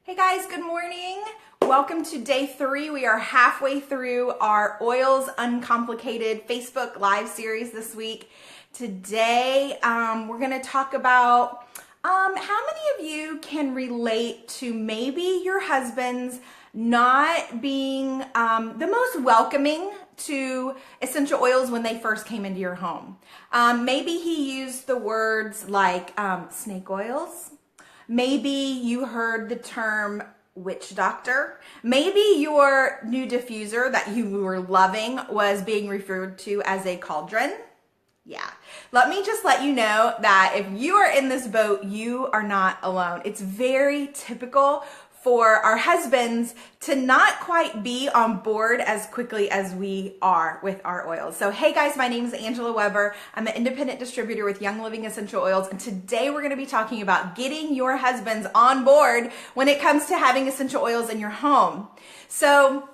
Hey guys, good morning. Welcome to day 3. We are halfway through our Oils Uncomplicated Facebook Live series this week. Today, we're going to talk about how many of you can relate to maybe your husband's not being the most welcoming to essential oils when they first came into your home. Maybe he used the words like snake oils. Maybe you heard the term witch doctor. Maybe your new diffuser that you were loving was being referred to as a cauldron. Yeah. Let me just let you know that if you are in this boat, you are not alone. It's very typical for our husbands to not quite be on board as quickly as we are with our oils. So hey guys, my name is Angela Weber. I'm an independent distributor with Young Living Essential Oils, and today we're going to be talking about getting your husbands on board when it comes to having essential oils in your home. So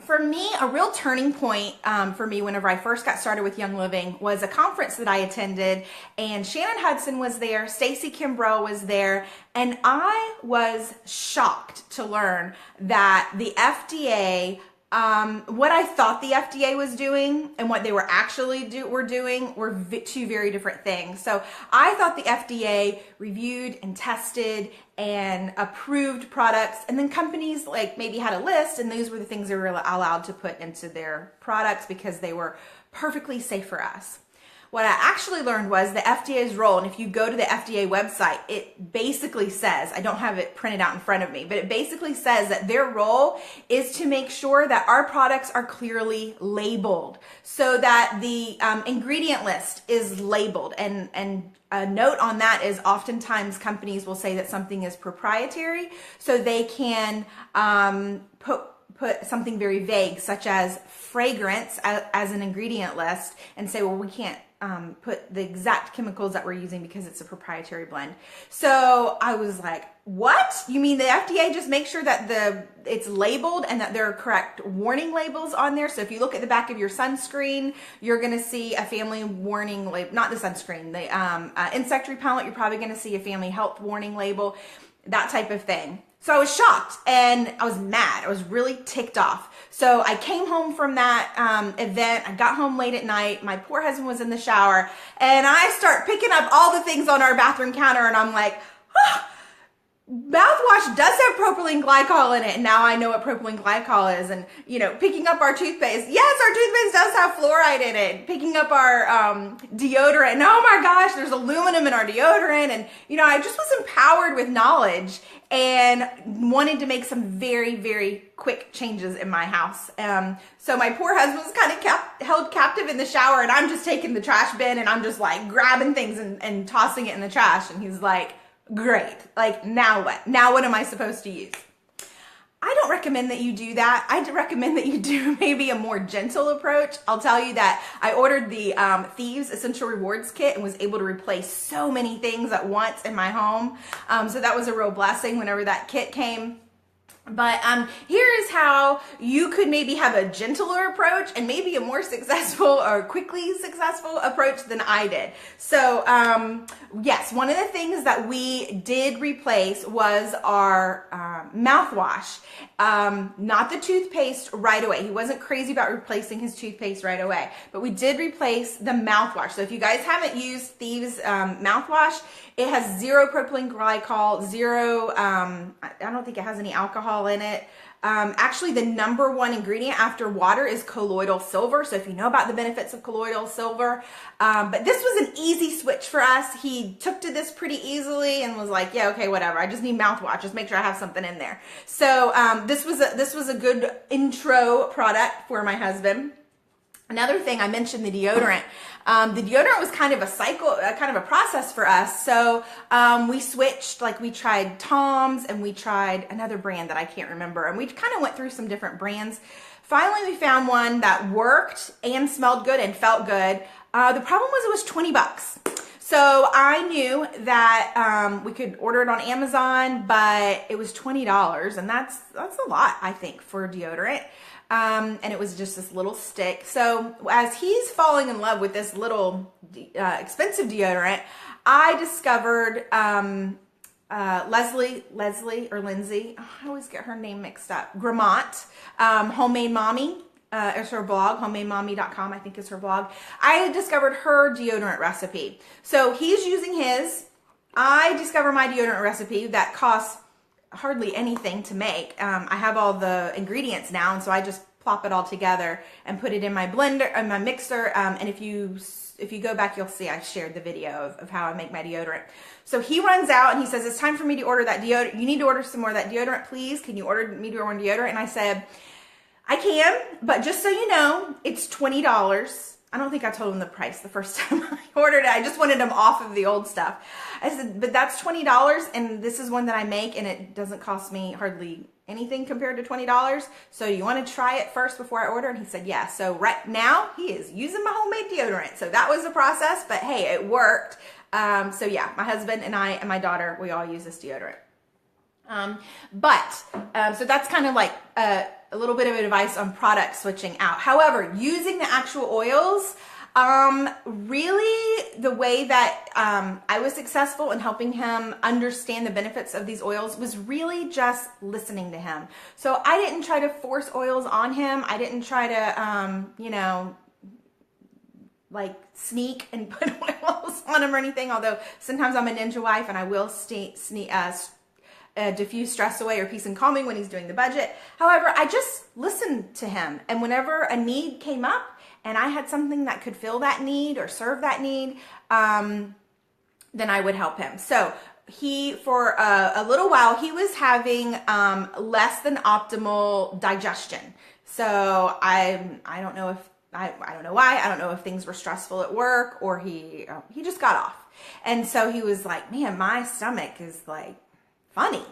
for me, a real turning point for me whenever I first got started with Young Living was a conference that I attended, and Shannon Hudson was there, Stacy Kimbrough was there, and I was shocked to learn that the FDA, what I thought the FDA was doing and what they were actually doing were two very different things. So I thought the FDA reviewed and tested and approved products, and then companies like maybe had a list, and those were the things they were allowed to put into their products because they were perfectly safe for us. What I actually learned was the FDA's role, and if you go to the FDA website, it basically says, I don't have it printed out in front of me, but it basically says that their role is to make sure that our products are clearly labeled so that the ingredient list is labeled. And a note on that is oftentimes companies will say that something is proprietary, so they can put something very vague, such as fragrance, as an ingredient list, and say, well, we can't put the exact chemicals that we're using because it's a proprietary blend. So I was like, what? You mean the FDA just makes sure that it's labeled and that there are correct warning labels on there? So if you look at the back of your sunscreen, you're going to see a family warning label, not the sunscreen, the insect repellent, you're probably going to see a family health warning label, that type of thing. So I was shocked and I was mad. I was really ticked off. So I came home from that event. I got home late at night. My poor husband was in the shower, and I start picking up all the things on our bathroom counter, and I'm like, mouthwash does have propylene glycol in it, and now I know what propylene glycol is. And, picking up our toothpaste. Yes, our toothpaste does have fluoride in it. Picking up our deodorant. And oh my gosh, there's aluminum in our deodorant. And, I just was empowered with knowledge and wanted to make some very, very quick changes in my house. So my poor husband was kind of held captive in the shower, and I'm just taking the trash bin and I'm just like grabbing things and tossing it in the trash. And he's like, great. Like, now what? Now what am I supposed to use? I don't recommend that you do that. I recommend that you do maybe a more gentle approach. I'll tell you that I ordered the Thieves Essential Rewards Kit and was able to replace so many things at once in my home. So that was a real blessing whenever that kit came. But here is how you could maybe have a gentler approach and maybe a more successful or quickly successful approach than I did. So yes, one of the things that we did replace was our mouthwash. Not the toothpaste right away. He wasn't crazy about replacing his toothpaste right away, but we did replace the mouthwash. So if you guys haven't used Thieves mouthwash, it has zero propylene glycol, zero, I don't think it has any alcohol in it. Actually, the number one ingredient after water is colloidal silver. So if you know about the benefits of colloidal silver, but this was an easy switch for us. He took to this pretty easily and was like, yeah, okay, whatever. I just need mouthwash. Just make sure I have something in there. So this was a good intro product for my husband. Another thing, I mentioned the deodorant. The deodorant was kind of a cycle, kind of a process for us. So we switched, like we tried Tom's and we tried another brand that I can't remember. And we kind of went through some different brands. Finally, we found one that worked and smelled good and felt good. The problem was it was 20 bucks. So I knew that we could order it on Amazon, but it was $20. And that's a lot, I think, for deodorant. And it was just this little stick. So as he's falling in love with this little expensive deodorant, I discovered Leslie or Lindsay. Oh, I always get her name mixed up. Gramont, Homemade Mommy. Is her blog, homemademommy.com, I think is her blog. I discovered her deodorant recipe. So he's using his. I discovered my deodorant recipe that costs hardly anything to make. I have all the ingredients now, and so I just plop it all together and put it in my blender, in my mixer. And if you go back, you'll see I shared the video of how I make my deodorant. So he runs out and he says, it's time for me to order that deodorant. You need to order some more of that deodorant, please. Can you order me to order deodorant? And I said, I can, but just so you know, it's $20. I don't think I told him the price the first time I ordered it. I just wanted him off of the old stuff. I said, but that's $20, and this is one that I make, and it doesn't cost me hardly anything compared to $20. So you want to try it first before I order? And he said, yeah. So right now he is using my homemade deodorant. So that was the process, but hey, it worked. So yeah, my husband and I and my daughter, we all use this deodorant. So that's kind of like a little bit of advice on product switching out. However, using the actual oils, really the way that I was successful in helping him understand the benefits of these oils was really just listening to him. So I didn't try to force oils on him. I didn't try to, like sneak and put oils on him or anything. Although sometimes I'm a ninja wife and I will diffuse stress away or peace and calming when he's doing the budget. However, I just listened to him, and whenever a need came up and I had something that could fill that need or serve that need, then I would help him. So he, for a little while, he was having less than optimal digestion. So I don't know if I don't know why. I don't know if things were stressful at work or he just got off. And so he was like, man, my stomach is like funny.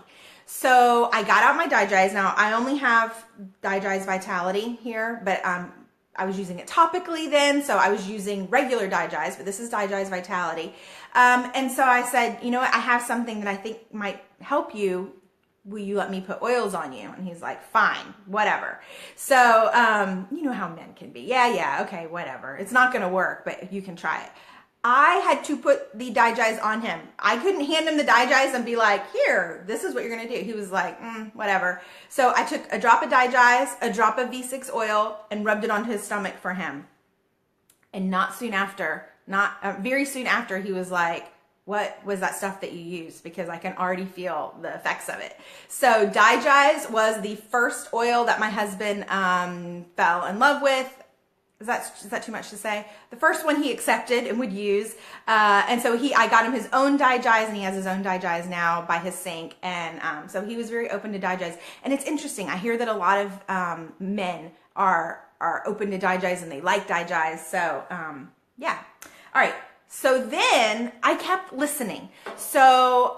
So I got out my Digest. Now I only have Digest Vitality here, but I was using it topically then, so I was using regular Digest, but this is Digest Vitality. And so I said, you know what, I have something that I think might help you. Will you let me put oils on you? And he's like, fine, whatever. So you know how men can be. Yeah, okay, whatever. It's not gonna work, but you can try it. I had to put the Digest on him. I couldn't hand him the Digest and be like, here, this is what you're gonna do. He was like, whatever. So I took a drop of Digest, a drop of V6 oil, and rubbed it onto his stomach for him. And very soon after, he was like, what was that stuff that you used? Because I can already feel the effects of it. So Digest was the first oil that my husband fell in love with. Is that too much to say? The first one he accepted and would use. And so I got him his own Digest, and he has his own Digest now by his sink. And so he was very open to Digest. And it's interesting. I hear that a lot of men are open to Digest and they like Digest. So yeah. All right. So then I kept listening. So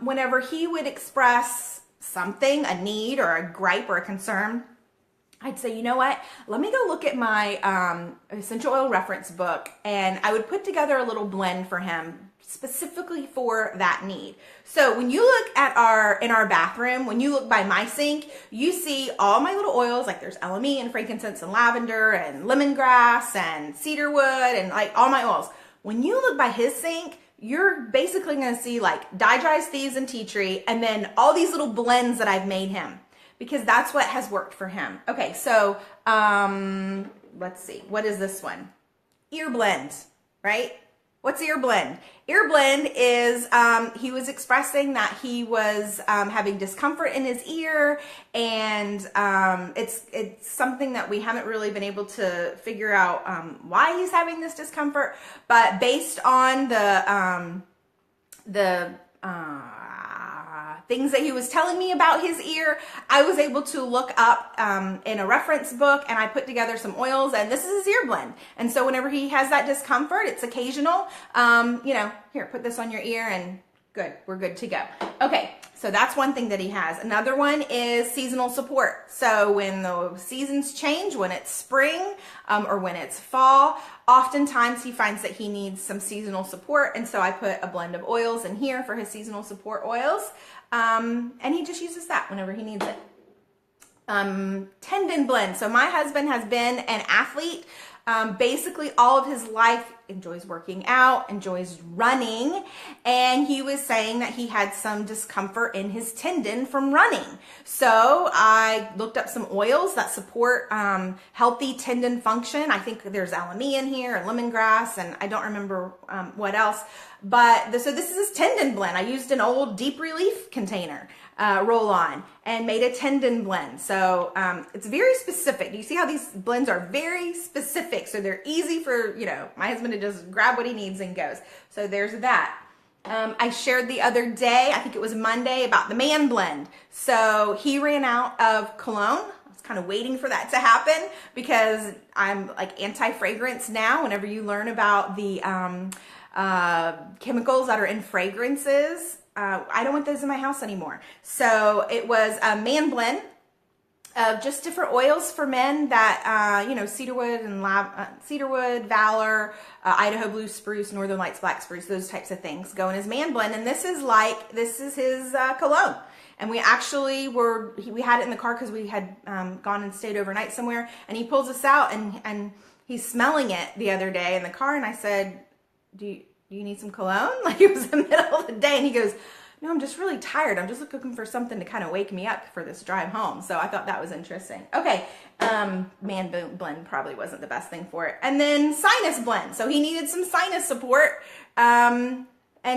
whenever he would express something, a need or a gripe or a concern, I'd say, you know what, let me go look at my essential oil reference book, and I would put together a little blend for him specifically for that need. So when you look at in our bathroom, when you look by my sink, you see all my little oils, like there's LME and frankincense and lavender and lemongrass and cedarwood and like all my oils. When you look by his sink, you're basically going to see like Digest, Thieves, and Tea Tree, and then all these little blends that I've made him, because that's what has worked for him. Okay, so let's see. What is this one? Ear blend, right? What's ear blend? Ear blend is, he was expressing that he was having discomfort in his ear, and it's something that we haven't really been able to figure out why he's having this discomfort, but based on the things that he was telling me about his ear, I was able to look up in a reference book, and I put together some oils, and this is his ear blend. And so whenever he has that discomfort, it's occasional, here, put this on your ear, and good, we're good to go. Okay, so that's one thing that he has. Another one is seasonal support. So when the seasons change, when it's spring or when it's fall, oftentimes he finds that he needs some seasonal support, and so I put a blend of oils in here for his seasonal support oils. And he just uses that whenever he needs it. Tendon blend. So my husband has been an athlete basically all of his life, enjoys working out, enjoys running, and he was saying that he had some discomfort in his tendon from running. So I looked up some oils that support healthy tendon function. I think there's alani in here and lemongrass, and I don't remember what else. But so this is his tendon blend. I used an old Deep Relief container roll on and made a tendon blend. So it's very specific. You see how these blends are very specific, so they're easy for, you know, my husband to just grab what he needs and goes. So there's that. I shared the other day, I think it was Monday, about the man blend. So he ran out of cologne. I was kind of waiting for that to happen because I'm like anti-fragrance now. Whenever you learn about the chemicals that are in fragrances, I don't want those in my house anymore. So it was a man blend of just different oils for men that, you know, cedarwood and cedarwood, Valor, Idaho blue spruce, Northern Lights black spruce, those types of things go in his man blend. And this is his cologne. And we actually we had it in the car because we had gone and stayed overnight somewhere. And he pulls us out and he's smelling it the other day in the car. And I said, do you need some cologne? Like, it was the middle of the day. And he goes, no, I'm just really tired. I'm just looking for something to kind of wake me up for this drive home. So I thought that was interesting. Okay, man blend probably wasn't the best thing for it. And then sinus blend. So he needed some sinus support. And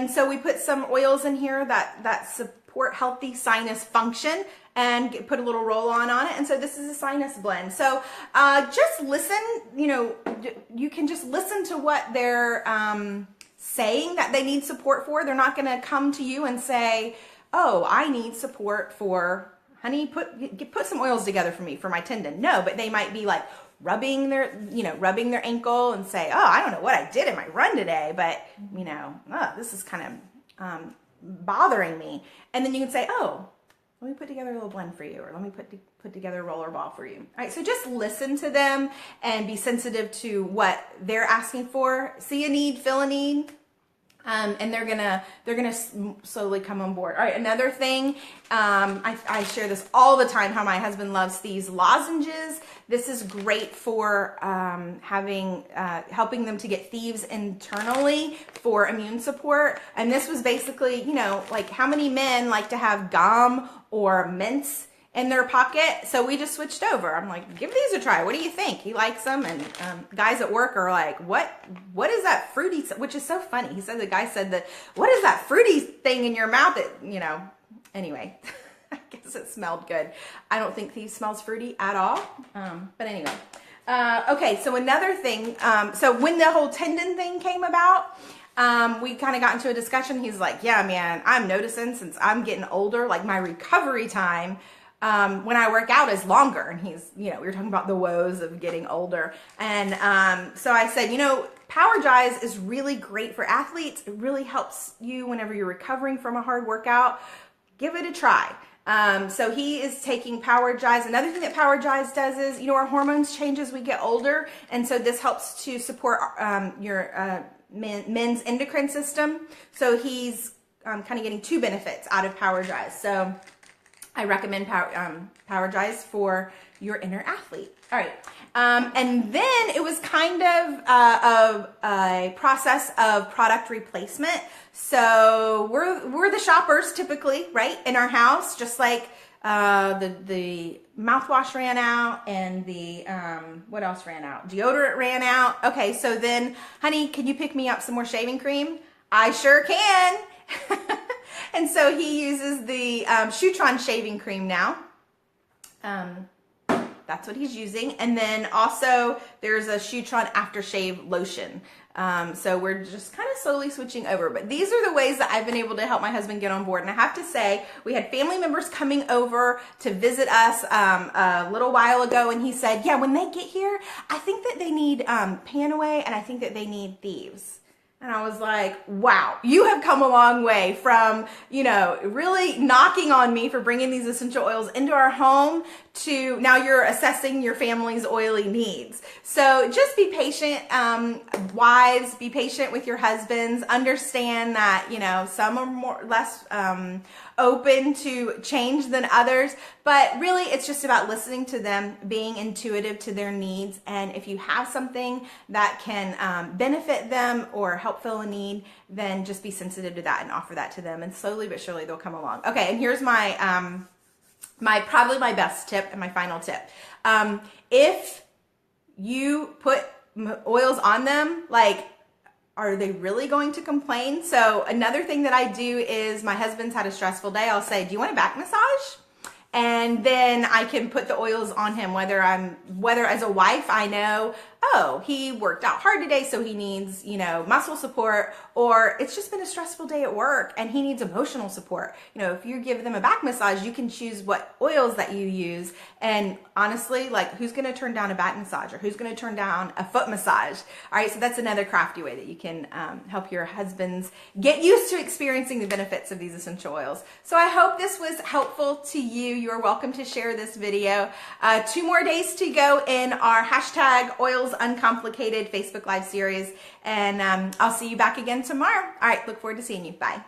so we put some oils in here that support healthy sinus function and put a little roll-on on it. And so this is a sinus blend. So just listen, you know, you can just listen to what they're saying that they need support for. They're not going to come to you and say, oh, I need support for, honey, put some oils together for me for my tendon. No, but they might be like rubbing their ankle and say, oh, I don't know what I did in my run today, but you know, this is kind of bothering me. And then you can say, oh, let me put together a little blend for you, or let me put together a roller ball for you. All right, so just listen to them and be sensitive to what they're asking for. See a need, fill a need, and they're gonna slowly come on board. All right, another thing, I share this all the time, how my husband loves these lozenges. This is great for helping them to get thieves internally for immune support. And this was basically, you know, like how many men like to have gum or mints in their pocket? So we just switched over. I'm like, give these a try. What do you think? He likes them. And guys at work are like, what is that fruity, which is so funny. He said, the guy said that, what is that fruity thing in your mouth that, you know, anyway, I guess it smelled good. I don't think Thieves smells fruity at all. But anyway, okay. So another thing, so when the whole tendon thing came about, we kind of got into a discussion. He's like, yeah, man, I'm noticing since I'm getting older, like my recovery time when I work out is longer. And he's, you know, we were talking about the woes of getting older. And so I said, you know, PowerJize is really great for athletes. It really helps you whenever you're recovering from a hard workout. Give it a try. So he is taking PowerJize. Another thing that PowerJize does is, you know, our hormones change as we get older. And so this helps to support your men's endocrine system. So he's kind of getting two benefits out of PowerJize. So I recommend PowerJize for your inner athlete. All right. And then it was kind of a process of product replacement. So we're the shoppers typically, right, in our house, just like the mouthwash ran out and the what else ran out? Deodorant ran out. Okay, so then, honey, can you pick me up some more shaving cream? I sure can. And so he uses the Shutron shaving cream now. That's what he's using. And then also there's a Shutron aftershave lotion. So we're just kind of slowly switching over. But these are the ways that I've been able to help my husband get on board. And I have to say, we had family members coming over to visit us a little while ago. And he said, yeah, when they get here, I think that they need Panaway and I think that they need Thieves. And I was like, wow, you have come a long way from, you know, really knocking on me for bringing these essential oils into our home to now you're assessing your family's oily needs. So just be patient, wives, be patient with your husbands. Understand that, you know, some are less open to change than others, but really it's just about listening to them, being intuitive to their needs. And if you have something that can benefit them or help fill a need, then just be sensitive to that and offer that to them, and slowly but surely they'll come along. Okay, and here's my probably my best tip and my final tip. If you put oils on them, like, are they really going to complain? So another thing that I do is, my husband's had a stressful day, I'll say, do you want a back massage? And then I can put the oils on him, whether as a wife I know, oh, he worked out hard today, so he needs, muscle support, or it's just been a stressful day at work and he needs emotional support. If you give them a back massage, you can choose what oils that you use. And honestly, like, who's going to turn down a back massage, or who's going to turn down a foot massage? All right, so that's another crafty way that you can help your husbands get used to experiencing the benefits of these essential oils. So I hope this was helpful to you. You're welcome to share this video. 2 more days to go in our #OilsUncomplicated Facebook Live series, and I'll see you back again tomorrow. All right, look forward to seeing you. Bye.